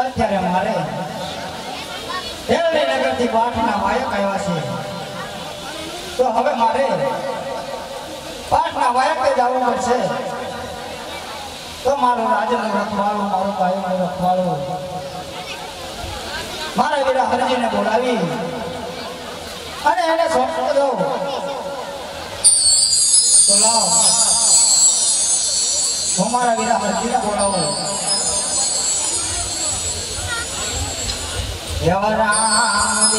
અત્યારે મારે દેવલી નગરથી પાઠના વાયક આવ્યા છે, તો હવે મારે પાઠના વાયકે જવું પડશે. તો મારું રાજનું રખવાળું, મારું ભાઈનું રખવાળું મારા વીરા હરજીને બોલાવી અને એને સોંપી દો. તો લાવ હું મારા વીરા હરજીને બોલાવું. રામ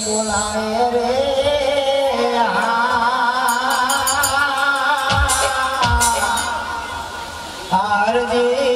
બોલાવે રે હરજી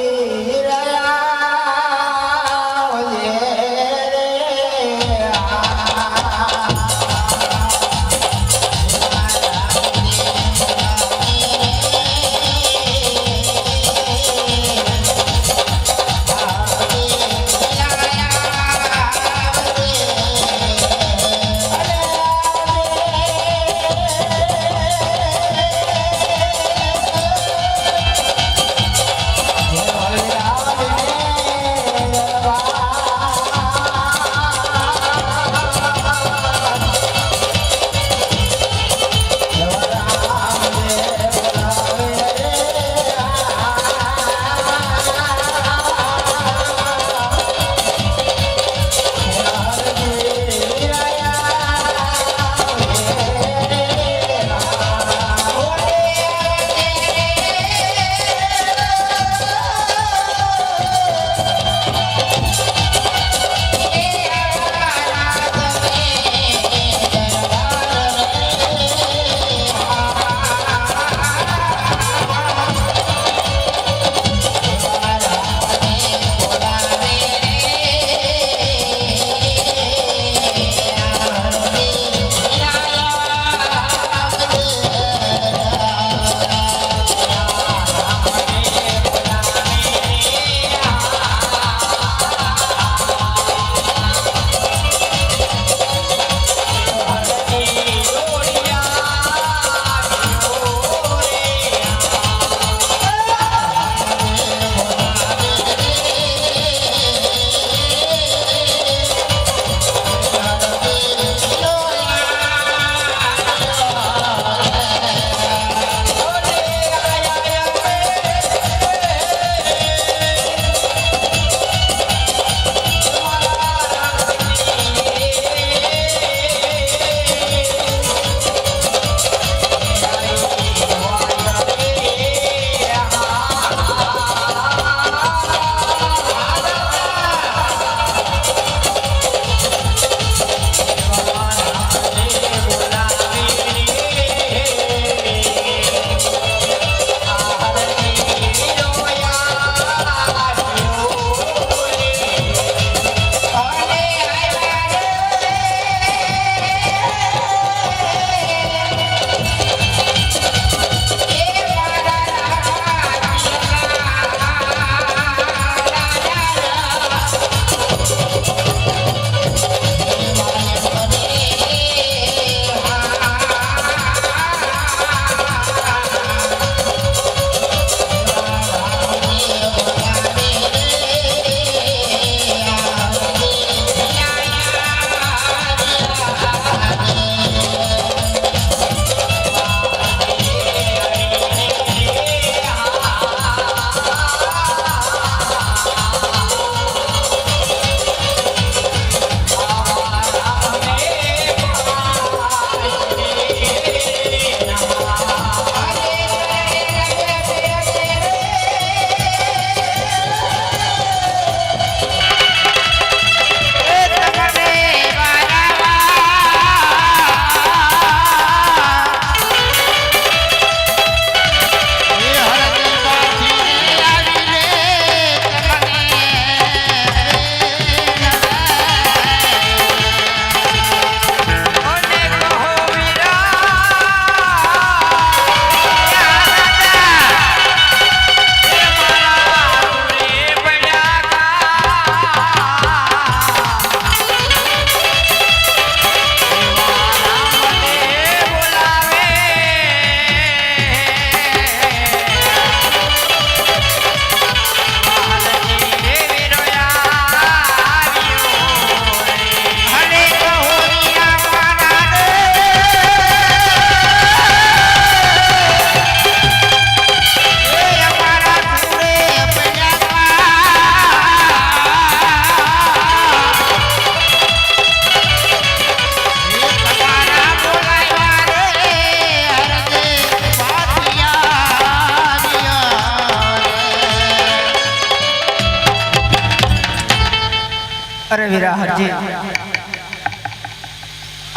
વીરા હરજી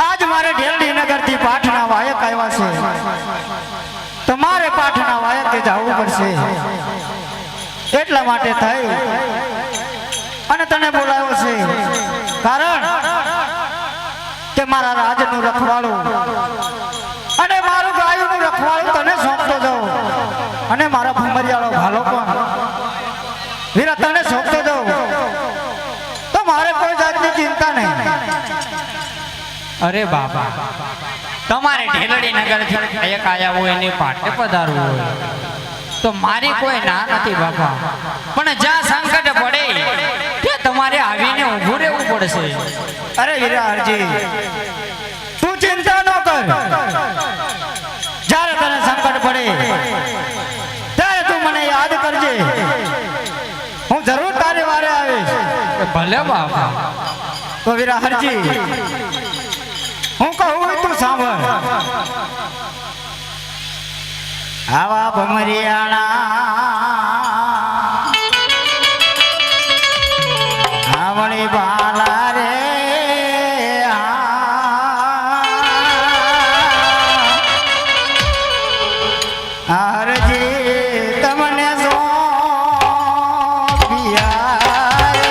આજ મારે ઢેલડી નગરથી પાઠના વાયક આવ્યા છે. તમારે પાઠના વાયકે જવું પડશે. એટલા માટે થઈ અને તને બોલાવ્યો છે. કારણ કે મારા રાજનું રખવાળું અને મારું ગાયનું રખવાળું તને સોંપતો જાઉં અને મારા ભમરિયાળો ભાલો પણ વીરા તને સોંપતો જાઉં તો મારે કોઈ જાતની ચિંતા નહીં. અરે બાબા, તમારે ઢેલડી નગર એક આયા હોય એની પાટે પધારવું હોય તો મારી કોઈ ના નથી બાબા, પણ જ્યાં સંકટ પડે ત્યાં તમારે આવીને ઊભું રહેવું પડશે. અરે વીરા હરજી તું ચિંતા ન કર. જ્યારે તને સંકટ પડે ત્યારે તું મને યાદ કરજે. હું જરૂર તારી વારે આવીશ. ભલે બાબા. તો વીરા હરજી હું કહું તું સાંભળ. આવા ભમરિયાણા આવણી બાલા રે હરજી તમને સોંપ્યા રે.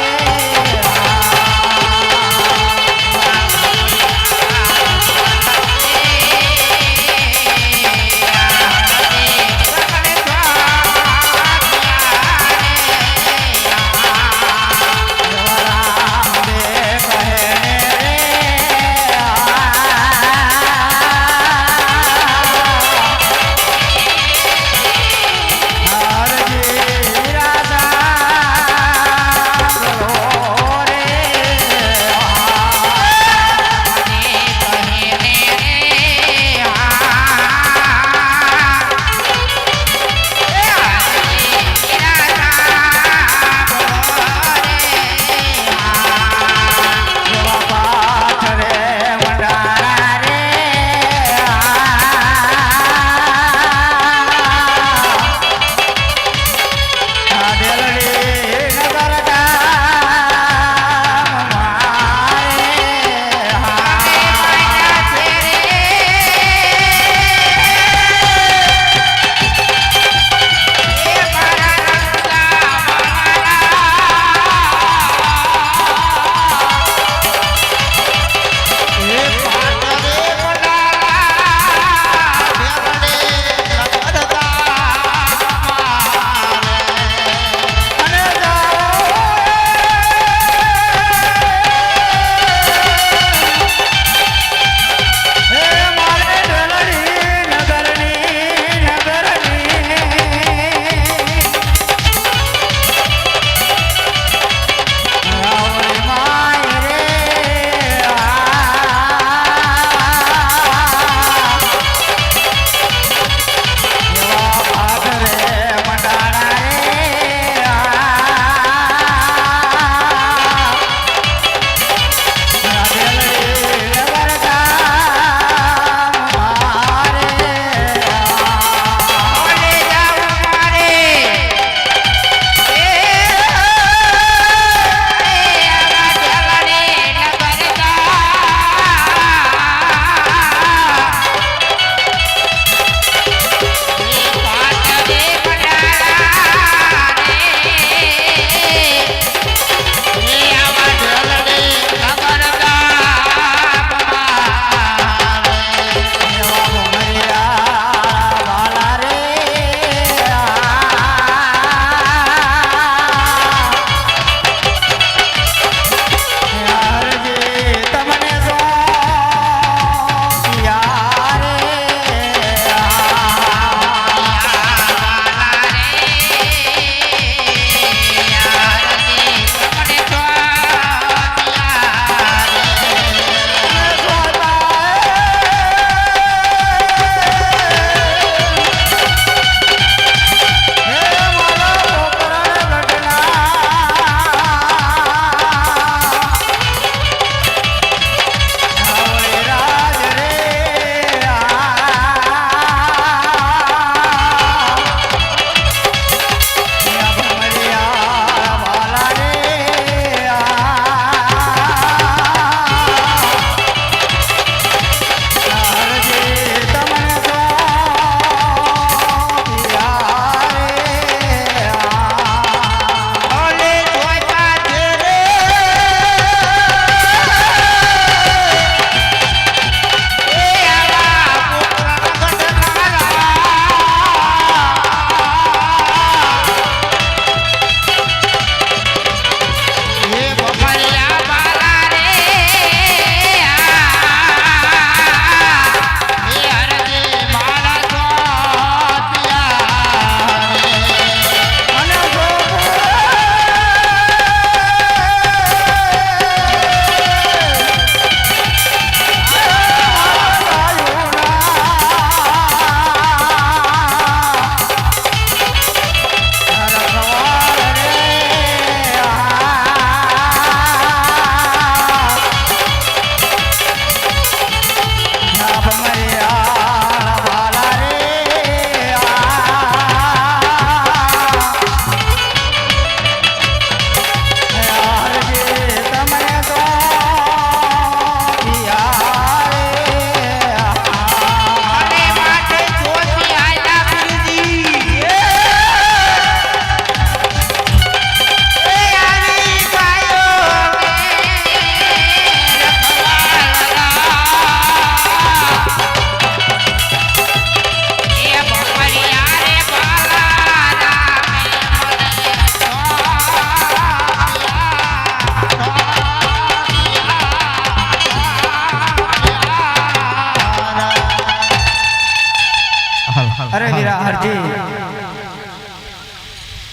અરે વીરા હરજી,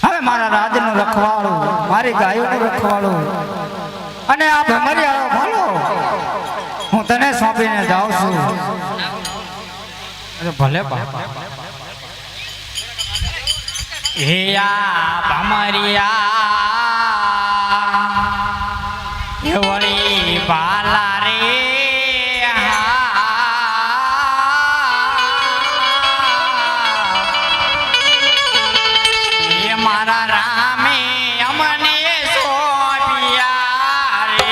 હવે મારા રાજનું રખવાળું, મારી ગાયોનું રખવાળું અને આ ભમરિયાળો ભાલો હું તને સોંપીને જાઉં છું. અરે ભલે બાપા. હે આ ભમરિયા એ વળી બાલા રે એ મારા રામે અમને સોંપ્યા રે.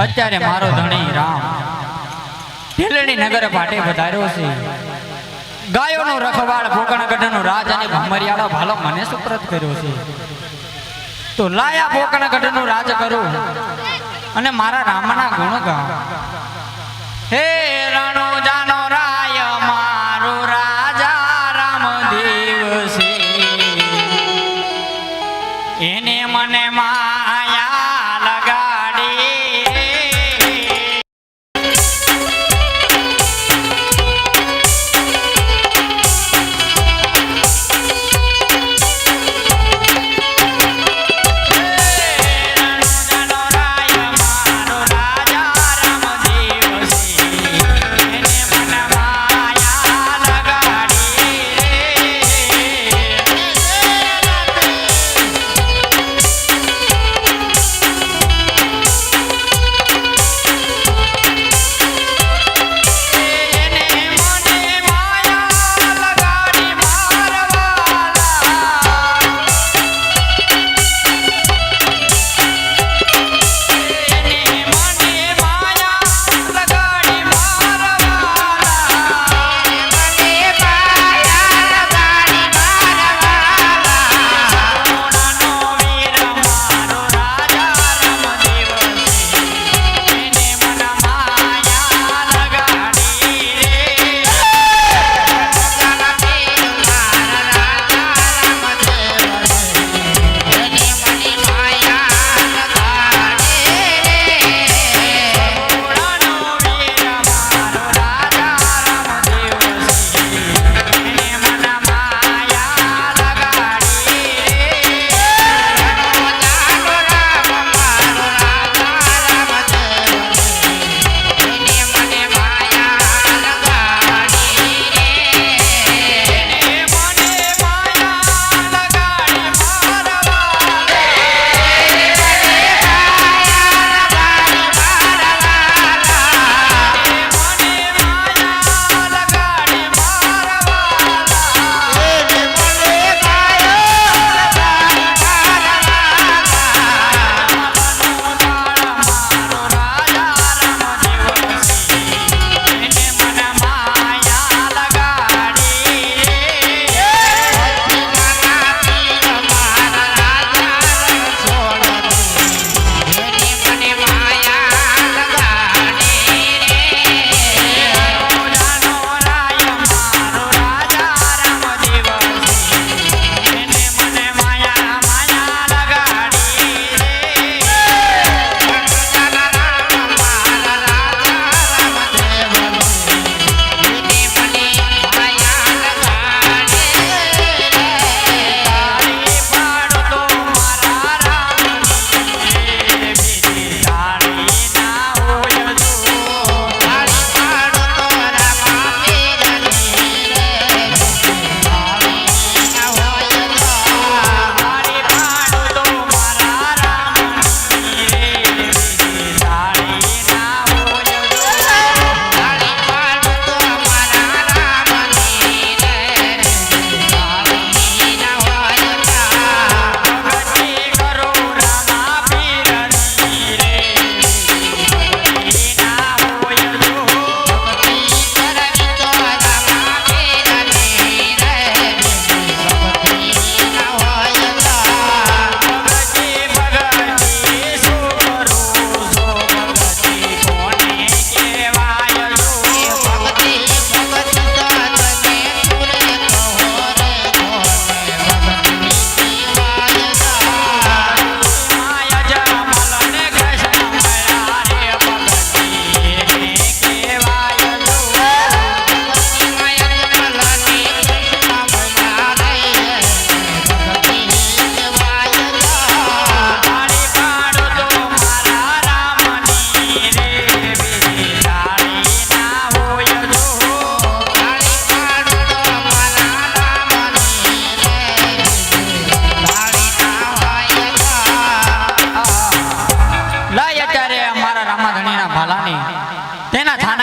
અત્યારે મારો ધણી રામ ઢીલણી નગર પાટે વધાર્યો છે. ગાયોનો રખવાળ ભોકણગઢનો રાજ અને ભમરિયાળો ભાલો મને સુપ્રત કર્યો છે. તો લાયા ભોકણગઢનો રાજ કરું અને મારા રામના ગુણ ગાઉં. હે રણો જાનો રાય મારો રાજા રામદેવ છે, એને મને માયા લગાડી.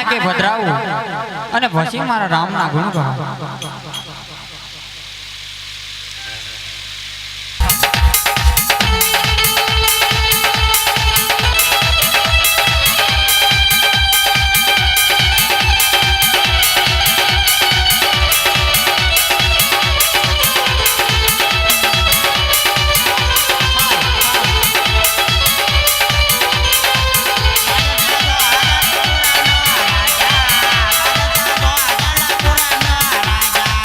કે ભદ્રાવું અને પછી મારા રામના ગુણ ગાવું. રાજા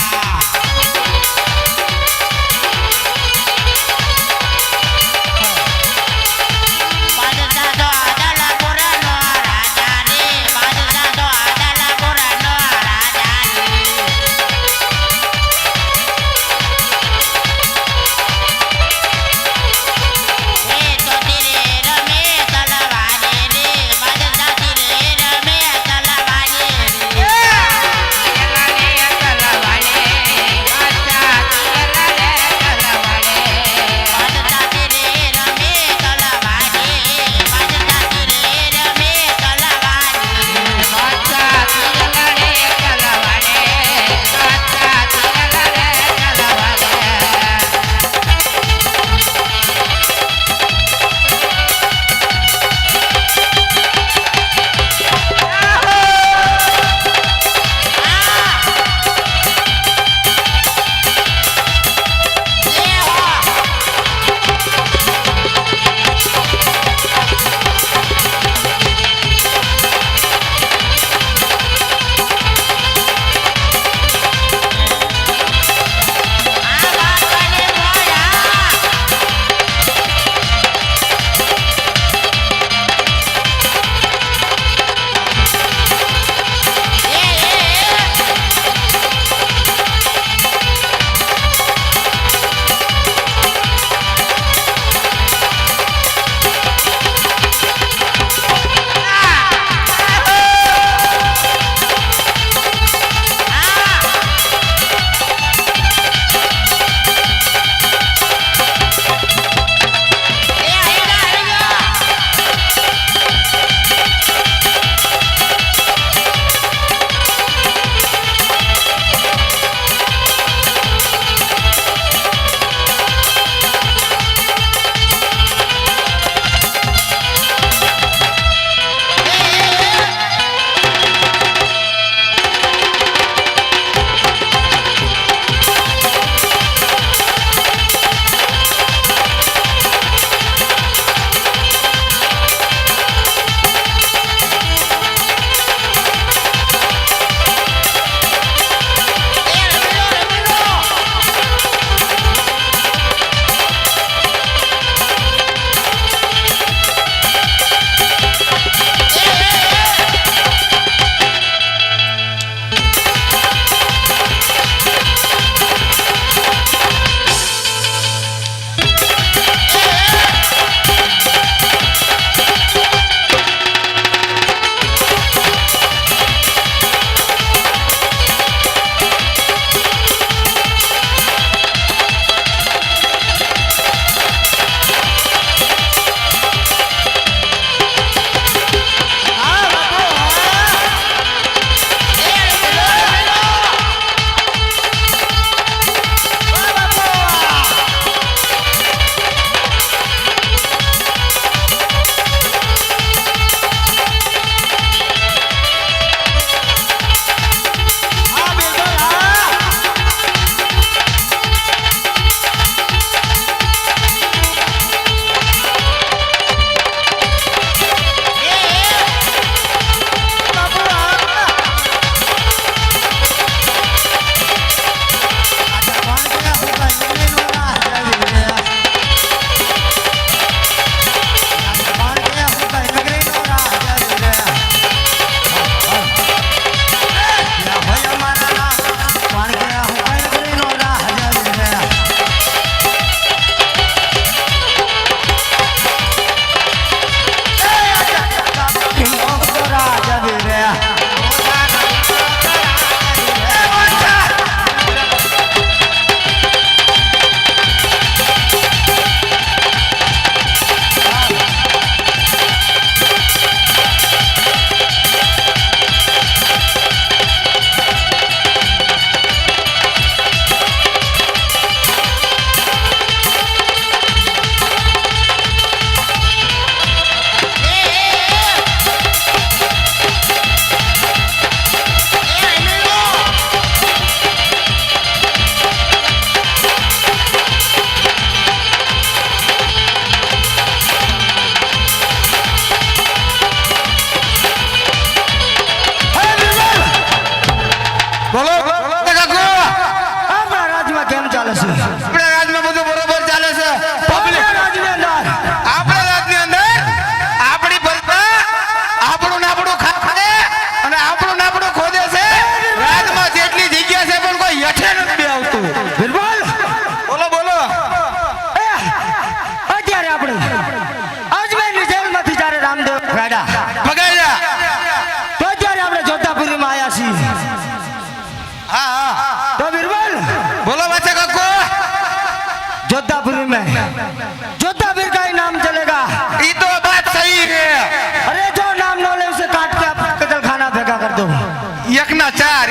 એકના ચાર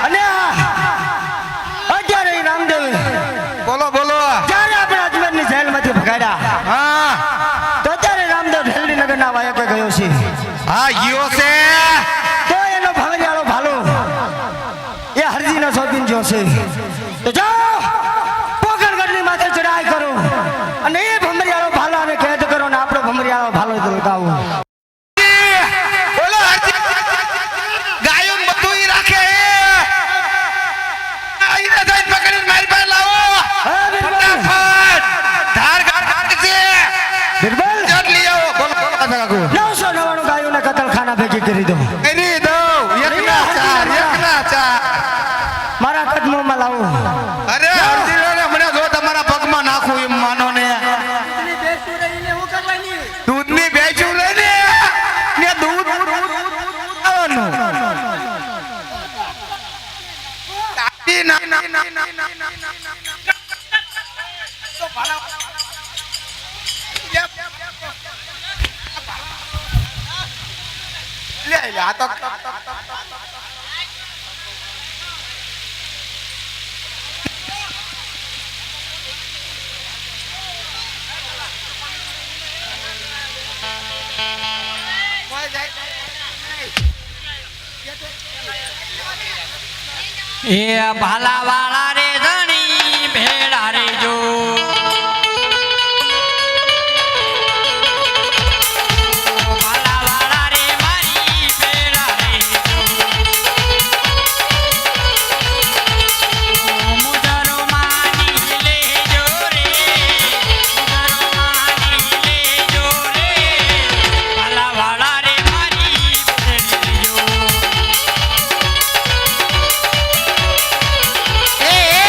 અને અત્યારે ઈ રામદેવ બોલો બોલો જ્યારે આપણે અજમેરની જેલમાંથી ભગાડ્યા હા તો અત્યારે રામદેવ ઢેલડી નગરના વાયકે ગયો છે. હા ગયો છે તો એનો ભવરિયાળો ભાલો એ હરજીનો સોંપીને ગયો છે. તો જાઓ પોકરગઢની માથે ચડાઈ કરો અને એ ભમરિયાળો ભાલાને કેદ કરો ને આપણો ભમરિયાળો ભાલો દલકાવો. બોલો ગાયો બધું ઈ રાખે આઈને જઈને પકડીને મારી પાસે લાવો હા, બિરબલ. ફટાફટ ધાર કાઢ છે બિરબલ જટ લઈ આવો બોલો બોલો કાકા 999 ગાયોને કતલખાના ભેગી કરી દો. કરી દઉં એકના ચાર મારા કદમોમાં લાવો. અરે હરજીને મને જો તમારા પગમાં નાખું એમ માનો ને દૂધની ભેંસું લઈને ને દૂધ આવવાનું. કાઢી ના લે લે આ તો એ ભાલા વાળા રે ધણી ભેળા રે જો ભાલા વાળા રે મારી ભેળા રે જો મુજરો માની લેજો રે મુજરો માની લેજો રે ભાલા વાળા રે મારી ભેળા રે જો એ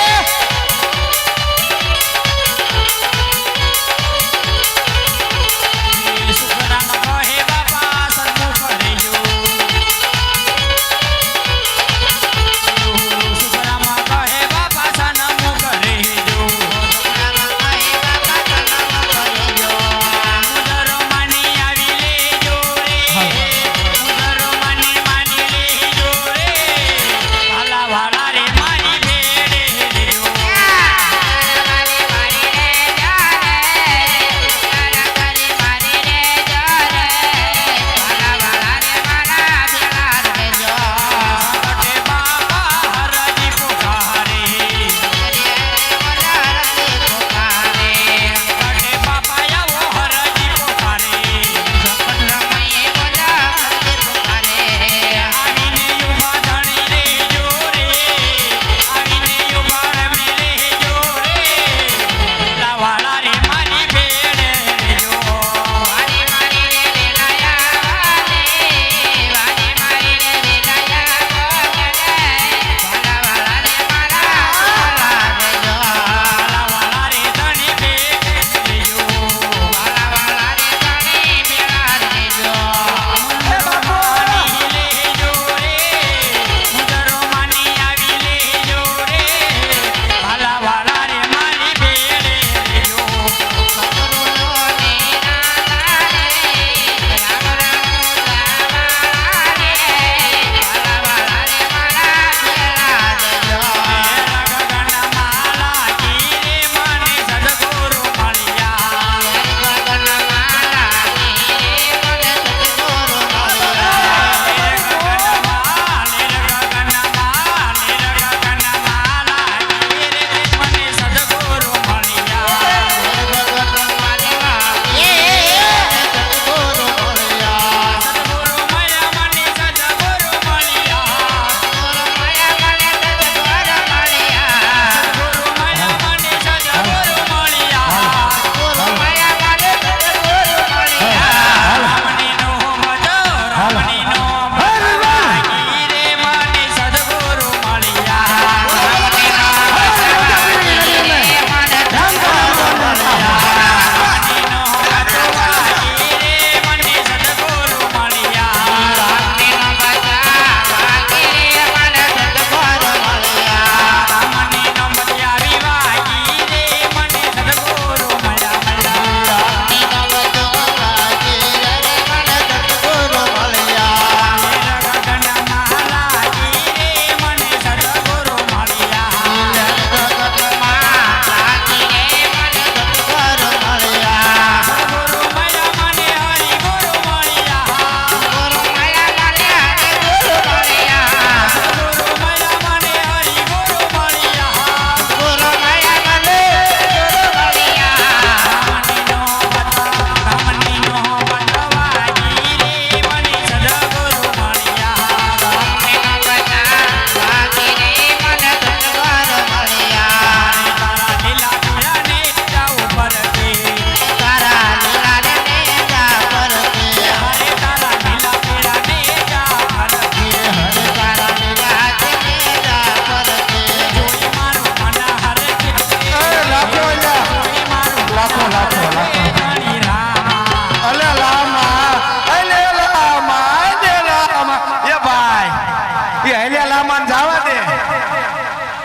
એ હેલ્યા લામાન જાવા દે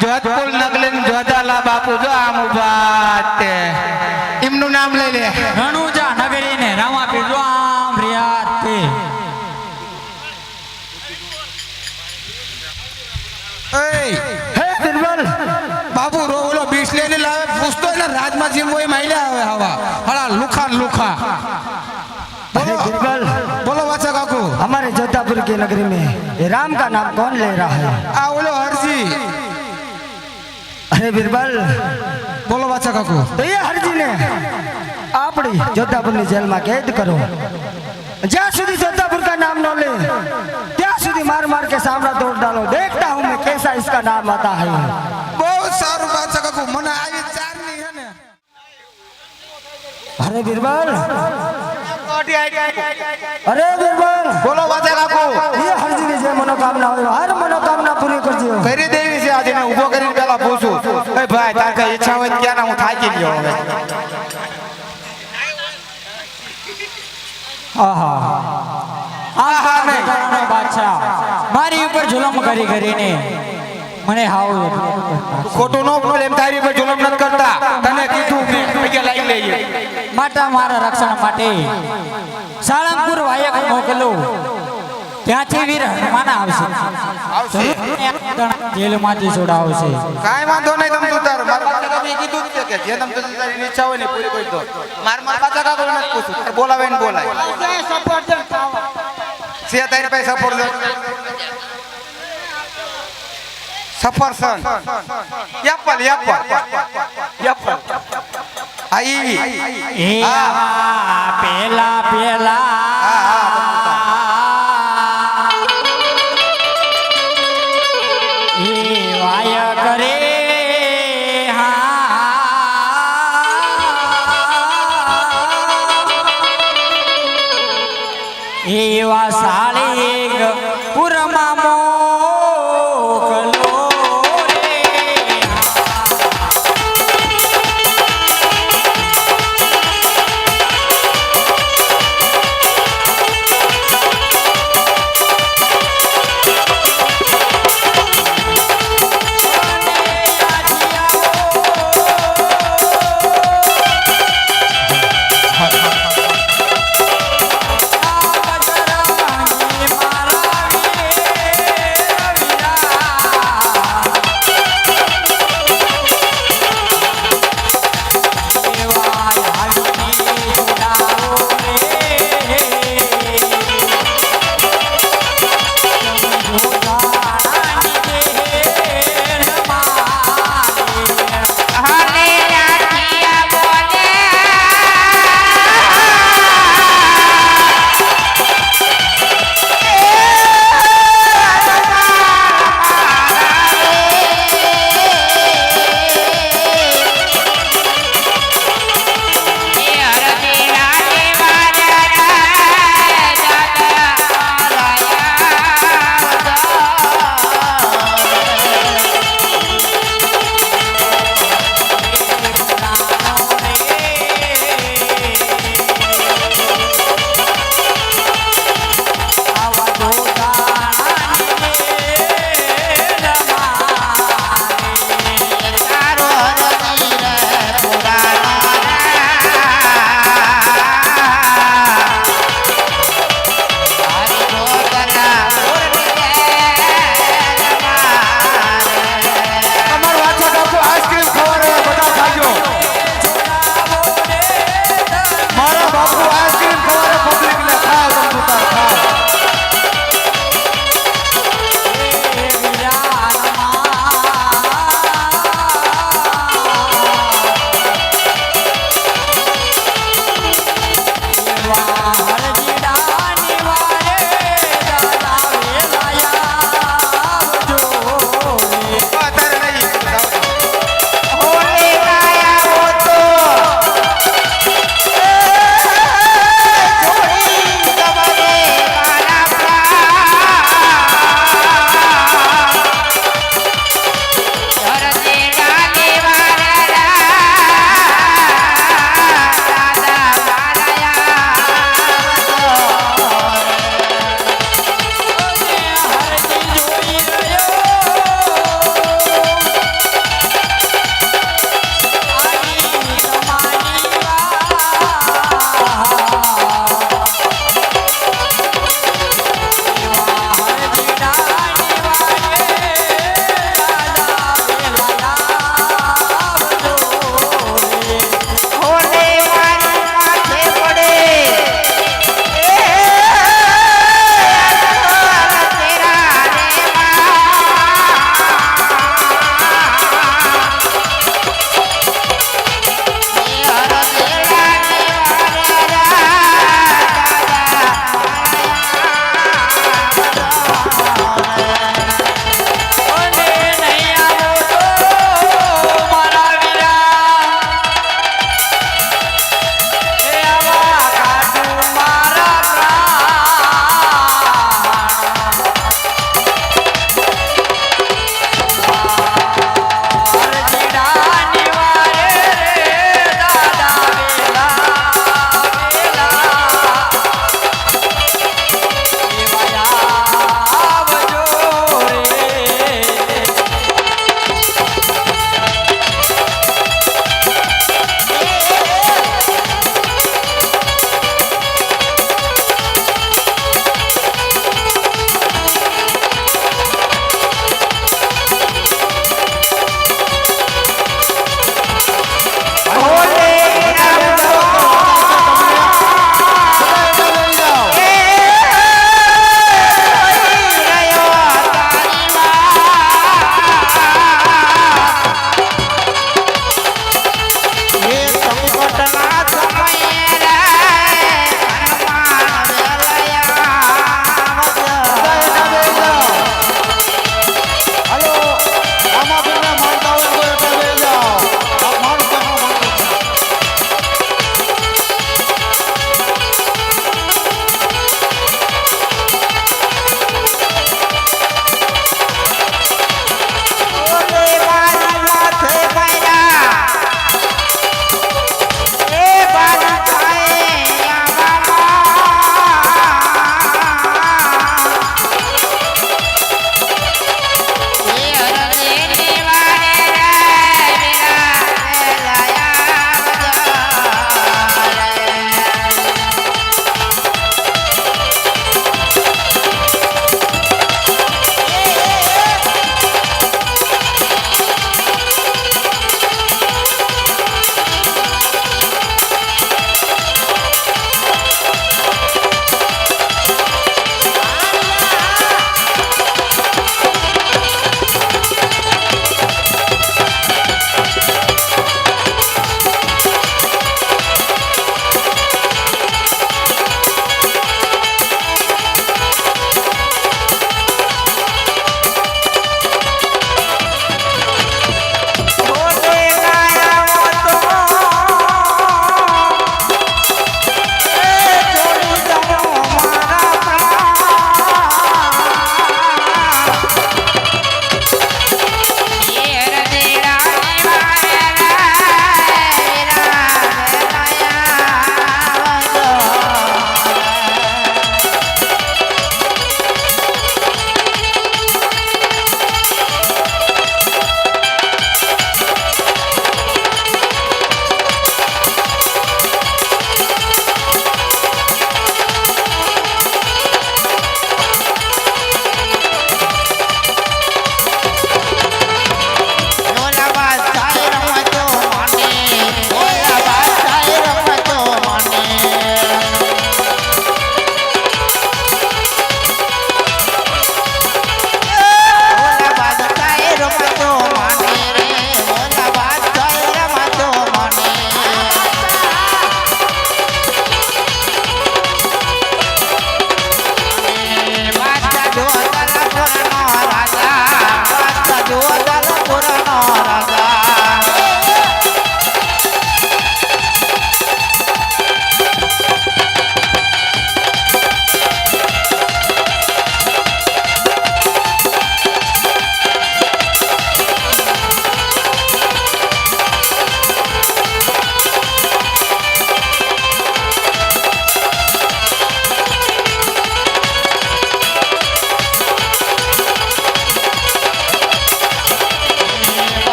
જોધપુર નગલીન જોધાલા બાપુ જો આમ ઉભા તે એમનું નામ લઈ લે રણુજા નગરી ને રામાપીર જો આમ રિયાત તે હે બિરબલ બાબુ રો ઓલો બીસ લઈને લાવે પૂછતો ને રાજમાં જેમ હોય માઈલા આવે હવા હળા લુખા લુખા अरे बिरबल, बोलो बादशाह काकू हमारे जोधापुर की नगरी में ये राम का नाम कौन ले रहा है? आ बोलो हरजी अरे बिरबल, बोलो बादशाह काकू तो ये हरजी ने आपड़ी जोधापुर ની જેલમાં કેદ કરો જ્યાં સુધી जोधापुर का नाम न ले ત્યાં સુધી मार मार के सामना तोड़ डालो देखता हूँ मैं कैसा इसका नाम आता है बहुत सारू बादशाह काकू મને આવી ચાર ની હે ને अरे बिरबल, अरे बिरबल, બોલો બાદશાહ કાકू ये हरजी ની જે मनोकामना હોય हर मनोकामना पूरी करજો કરી દેવી છે આજે ને ઊભો કરીને પેલા પૂછું એ ભાઈ તાર કઈ ઈચ્છા હોય ક્યાં ના હું થાકી ગયો હવે આહા આહા નહીં બાદશાહ મારી ઉપર જુલમ કરી કરીને મને હાવ ખોટું નો બોલ એમ તારી પર જુલમ નત કરતા તને કીધું મેં પૈયા લઈ લઈએ માતા મારા રક્ષણ માટે સાળંગપુર વાયક મોકલો ત્યાંથી વીર હનુમાન આવશે જેલમાંથી છોડાવશે કાઈ વાંધો નહીં તમે તું તાર મારા બાદશાહ કાકુએ કીધું જ છે કે જે તમે તારી ઈચ્છા હોય ને પૂરી કરી દો મારા બાદશાહ કાકુ ને પૂછું બોલાવે ને બોલાય છે તારી પાસે સફરજન એપલ આઈ એ પેલા પેલા એ વાય કરે એવા સાળી પુરમાં મોકલો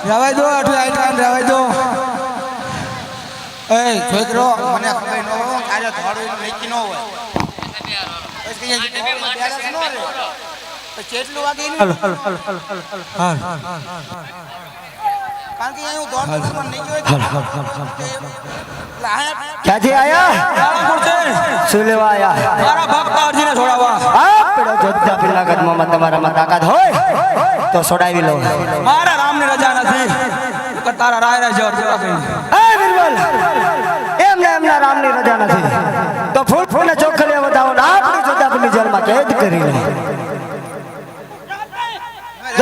રવાય દો અઠું આઈ કાન રવાય દો એ છોકરો મને ખબર ન હોય તારે ધોડું લેકી ન હોય બસ કે જે બેલેન્સ ન રે તો કેટલું વાગે ની હાલ કારણ કે હું દોડતો પણ નહીં જોઈ ક્યાંથી આયા શું લેવા આયા મારા ભક્ત અર્જીને છોડાવવા આપડે જોધા પેલા કદમાં તમારામાં તાકાત હોય તો છોડાવી લો મારા રામની રજા નથી કે તારા રાય રાય જવા જવા કઈ એ બિરબલ એમના રામની રજા નથી તો ફૂલ ફૂલે ચોખલે વધાવો આપણી જોધા પેલી જેલમાં કેદ કરી લે